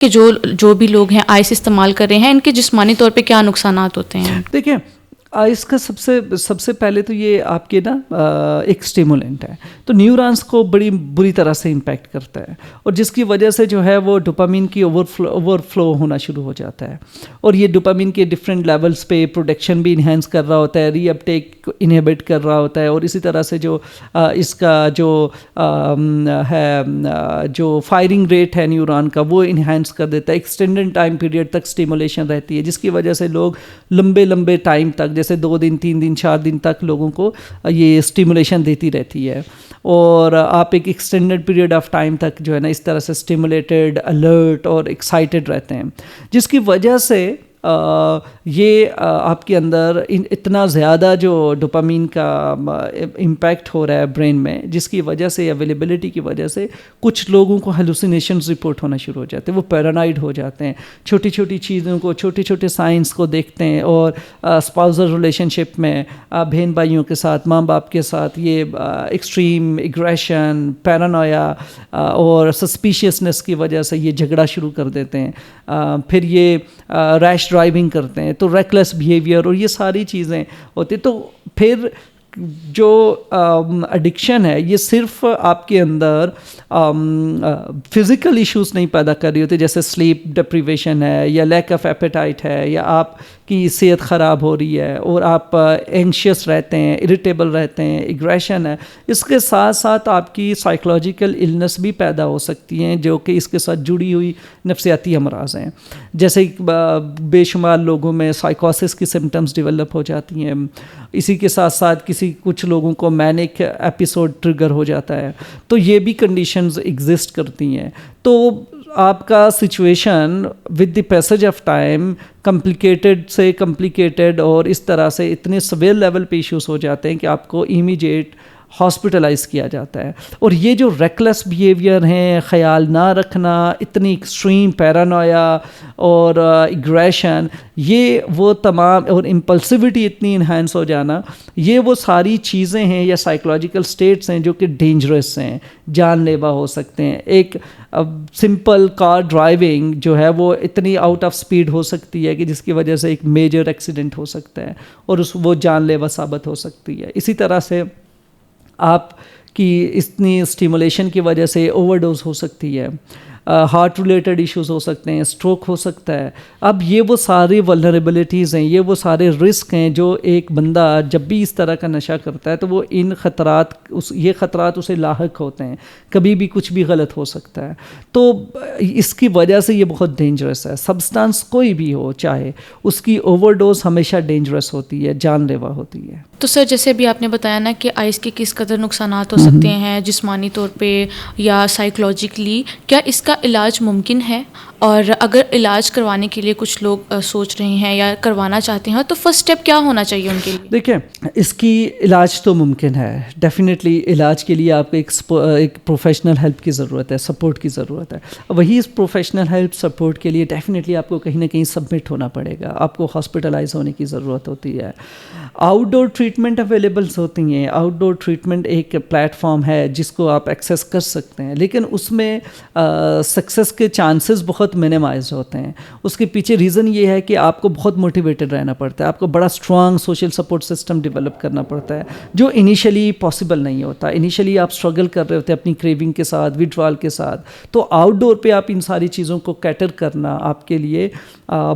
کہ جو بھی لوگ ہیں آئس استعمال کر رہے ہیں ان کے جسمانی طور پہ کیا نقصانات ہوتے ہیں؟ دیکھیں اس کا سب سے پہلے تو یہ آپ کے نا ایک اسٹیمولنٹ ہے، تو نیورونس کو بڑی بری طرح سے امپیکٹ کرتا ہے، اور جس کی وجہ سے جو ہے وہ ڈوپامین کی اوور فلو ہونا شروع ہو جاتا ہے، اور یہ ڈوپامین کے ڈفرینٹ لیولز پہ پروڈکشن بھی انہینس کر رہا ہوتا ہے، ری اپٹیک انہیبٹ کر رہا ہوتا ہے، اور اسی طرح سے جو اس کا جو ہے جو فائرنگ ریٹ ہے نیورون کا وہ انہینس کر دیتا ہے، ایکسٹینڈڈ ٹائم پیریڈ تک اسٹیمولیشن رہتی ہے، جس کی وجہ سے لوگ لمبے ٹائم تک، جیسے 2 دن 3 دن 4 دن تک لوگوں کو یہ اسٹیمولیشن دیتی رہتی ہے، اور آپ ایک ایکسٹینڈڈ پیریڈ آف ٹائم تک جو ہے نا اس طرح سے اسٹیمولیٹڈ، الرٹ اور ایکسائٹڈ رہتے ہیں، جس کی وجہ سے یہ آپ کے اندر اتنا زیادہ جو ڈوپامین کا امپیکٹ ہو رہا ہے برین میں، جس کی وجہ سے اویلیبلٹی کی وجہ سے کچھ لوگوں کو ہیلوسینیشنز رپورٹ ہونا شروع ہو جاتے ہیں، وہ پیرانوئڈ ہو جاتے ہیں، چھوٹی چھوٹی چیزوں کو، چھوٹے سائنس کو دیکھتے ہیں، اور اسپاؤزل ریلیشن شپ میں بہن بھائیوں کے ساتھ، ماں باپ کے ساتھ یہ ایکسٹریم ایگریشن، پیرانویا اور سسپیشیسنس کی وجہ سے یہ جھگڑا شروع کر دیتے ہیں، پھر یہ ریش ڈرائیونگ کرتے ہیں، تو ریکلیس بیہیویئر اور یہ ساری چیزیں ہوتی، تو پھر جو ایڈکشن ہے یہ صرف آپ کے اندر فزیکل ایشوز نہیں پیدا کر رہی ہوتی، جیسے سلیپ ڈپریویشن ہے، یا لیک آف ایپیٹائٹ ہے، یا آپ کی صحت خراب ہو رہی ہے اور آپ اینکشیس رہتے ہیں، اریٹیبل رہتے ہیں، ایگریشن ہے، اس کے ساتھ ساتھ آپ کی سائیکولوجیکل النس بھی پیدا ہو سکتی ہیں، جو کہ اس کے ساتھ جڑی ہوئی نفسیاتی امراض ہیں، جیسے بے شمار لوگوں میں سائیکوسس کی سمٹمز ڈیولپ ہو جاتی ہیں، اسی کے ساتھ ساتھ کچھ لوگوں کو مینک ایپیسوڈ ٹریگر ہو جاتا ہے، تو یہ بھی کنڈیشنز ایگزسٹ کرتی ہیں، تو آپ کا situation with the passage of time complicated اور اس طرح سے اتنے سویئر لیول پہ ایشوز ہو جاتے ہیں کہ آپ کو امیڈیٹ ہاسپٹلائز کیا جاتا ہے، اور یہ جو ریکلیس بیہیویئر ہیں، خیال نہ رکھنا، اتنی ایکسٹریم پیرانویا اور ایگریشن، یہ وہ تمام، اور امپلسیوٹی اتنی انہینس ہو جانا، یہ وہ ساری چیزیں ہیں یا سائیکولوجیکل سٹیٹس ہیں جو کہ ڈینجرس ہیں، جان لیوا ہو سکتے ہیں۔ ایک سمپل کار ڈرائیونگ جو ہے وہ اتنی آؤٹ آف سپیڈ ہو سکتی ہے کہ جس کی وجہ سے ایک میجر ایکسیڈنٹ ہو سکتا ہے، اور وہ جان لیوا ثابت ہو سکتی ہے۔ اسی طرح سے آپ کی اتنی اسٹیمولیشن کی وجہ سے اوور ڈوز ہو سکتی ہے، ہارٹ ریلیٹڈ ایشوز ہو سکتے ہیں، اسٹروک ہو سکتا ہے۔ اب یہ وہ ساری ولنریبلٹیز ہیں، یہ وہ سارے رسک ہیں جو ایک بندہ جب بھی اس طرح کا نشہ کرتا ہے تو وہ یہ خطرات اسے لاحق ہوتے ہیں، کبھی بھی کچھ بھی غلط ہو سکتا ہے، تو اس کی وجہ سے یہ بہت ڈینجرس ہے۔ سبسٹانس کوئی بھی ہو چاہے، اس کی اوور ڈوز ہمیشہ ڈینجرس ہوتی ہے، جان لیوا ہوتی ہے۔ تو سر جیسے بھی آپ نے بتایا نا کہ آئس کے کس قدر نقصانات ہو سکتے ہیں جسمانی طور پہ یا سائیکولوجیکلی، کیا اس کا علاج ممکن ہے؟ اور اگر علاج کروانے کے لیے کچھ لوگ سوچ رہے ہیں یا کروانا چاہتے ہیں تو فرسٹ اسٹیپ کیا ہونا چاہیے ان کے لیے؟ دیکھیں اس کی علاج تو ممکن ہے، ڈیفینیٹلی علاج کے لیے آپ کو ایک پروفیشنل ہیلپ کی ضرورت ہے، سپورٹ کی ضرورت ہے۔ وہی اس پروفیشنل ہیلپ سپورٹ کے لیے ڈیفینیٹلی آپ کو کہیں نہ کہیں سبمٹ ہونا پڑے گا، آپ کو ہاسپٹلائز ہونے کی ضرورت ہوتی ہے۔ آؤٹ ڈور ٹریٹمنٹ اویلیبلس ہوتی ہیں، آؤٹ ڈور ٹریٹمنٹ ایک پلیٹ فارم ہے جس کو آپ ایکسیس کر سکتے ہیں، لیکن اس میں سکسیس کے چانسز بہت منیمائز ہوتے ہیں۔ اس کے پیچھے ریزن یہ ہے کہ آپ کو بہت موٹیویٹڈ رہنا پڑتا ہے، آپ کو بڑا strong social support system develop کرنا پڑتا ہے، جو انیشلی پاسبل نہیں ہوتا۔ انیشلی آپ اسٹرگل کر رہے ہوتے ہیں اپنی کریونگ کے ساتھ، وڈرال کے ساتھ، تو آؤٹ ڈور پہ آپ ان ساری چیزوں کو کیٹر کرنا آپ کے لیے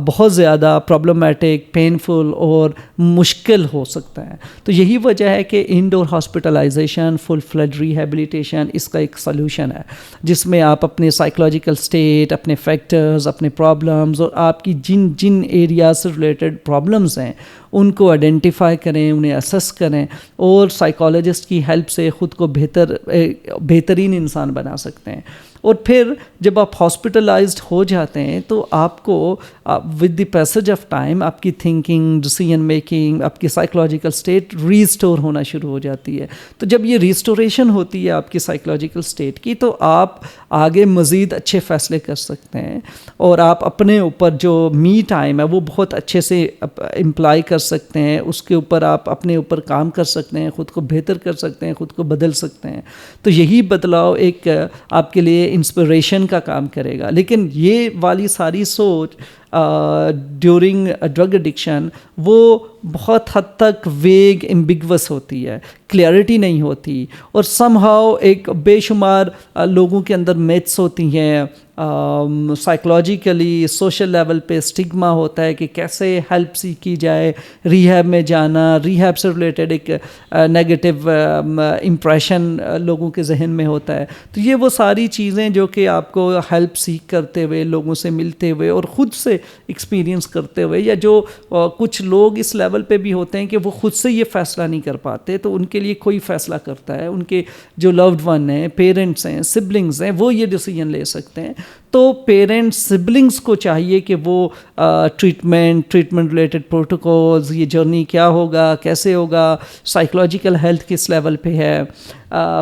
بہت زیادہ پرابلمٹک، پینفل اور مشکل ہو سکتا ہے۔ تو یہی وجہ ہے کہ انڈور ہاسپٹلائزیشن، فل فلیڈ ریہیبلیٹیشن اس کا ایک سلوشن ہے، جس میں آپ اپنے سائیکولوجیکل اسٹیٹ، اپنے فیکٹرز، اپنے پرابلمز اور آپ کی جن ایریاز سے ریلیٹڈ پرابلمز ہیں ان کو آئیڈینٹیفائی کریں، انہیں اسیس کریں، اور سائیکالوجسٹ کی ہیلپ سے خود کو بہترین انسان بنا سکتے ہیں۔ اور پھر جب آپ ہاسپٹلائزڈ ہو جاتے ہیں تو آپ کو with the passage of time آپ کی تھنکنگ، ڈیسیژن میکنگ، آپ کی سائیکولوجیکل اسٹیٹ ریسٹور ہونا شروع ہو جاتی ہے۔ تو جب یہ ریسٹوریشن ہوتی ہے آپ کی سائیکولوجیکل اسٹیٹ کی، تو آپ آگے مزید اچھے فیصلے کر سکتے ہیں، اور آپ اپنے اوپر جو می ٹائم ہے وہ بہت اچھے سے امپلائی کر سکتے ہیں، اس کے اوپر آپ اپنے اوپر کام کر سکتے ہیں، خود کو بہتر کر سکتے ہیں، خود کو بدل سکتے ہیں۔ تو یہی بدلاؤ ایک آپ کے لیے انسپریشن کا کام کرے گا. لیکن یہ والی ساری سوچ ڈیورنگ ڈرگ ایڈکشن وہ بہت حد تک ویگ ایمبیگوس ہوتی ہے, کلیئرٹی نہیں ہوتی, اور سم ہاؤ ایک بے شمار لوگوں کے اندر میتھس ہوتی ہیں, سائیکلوجیکلی سوشل لیول پہ اسٹگما ہوتا ہے کہ کیسے ہیلپ سیکھی جائے, ریہیب میں جانا, ریہیب سے ریلیٹڈ ایک نیگیٹو امپریشن لوگوں کے ذہن میں ہوتا ہے. تو یہ وہ ساری چیزیں جو کہ آپ کو ہیلپ سیکھ کرتے ہوئے, لوگوں سے ملتے ہوئے اور خود سے ایکسپیرینس کرتے ہوئے, یا جو کچھ لوگ اس لیول پہ بھی ہوتے ہیں کہ وہ خود سے یہ فیصلہ نہیں کر پاتے, تو ان کے لیے کوئی فیصلہ کرتا ہے, ان کے جو لوڈ ون ہیں, پیرنٹس ہیں, سبلنگز ہیں, وہ یہ ڈیسیجن لے سکتے ہیں. تو پیرنٹس سبلنگس کو چاہیے کہ وہ ٹریٹمنٹ ریلیٹڈ پروٹوکولز, یہ جرنی کیا ہوگا, کیسے ہوگا, سائیکلوجیکل ہیلتھ کس لیول پہ ہے,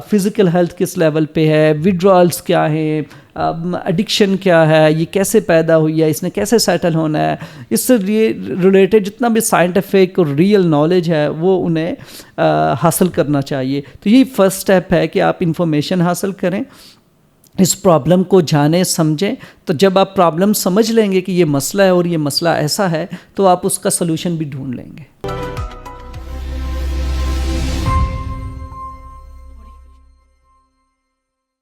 فزیکل ہیلتھ کس لیول پہ ہے, وڈرالس کیا ہیں, ایڈکشن کیا ہے, یہ کیسے پیدا ہوئی ہے, اس نے کیسے سیٹل ہونا ہے, اس سے ریلیٹڈ جتنا بھی سائنٹیفک اور ریئل نالج ہے وہ انہیں حاصل کرنا چاہیے. تو یہ فرسٹ اسٹیپ ہے کہ آپ انفارمیشن حاصل کریں, اس پرابلم کو جانیں, سمجھیں. تو جب آپ پرابلم سمجھ لیں گے کہ یہ مسئلہ ہے اور یہ مسئلہ ایسا ہے, تو آپ اس کا سلوشن بھی ڈھونڈ لیں گے.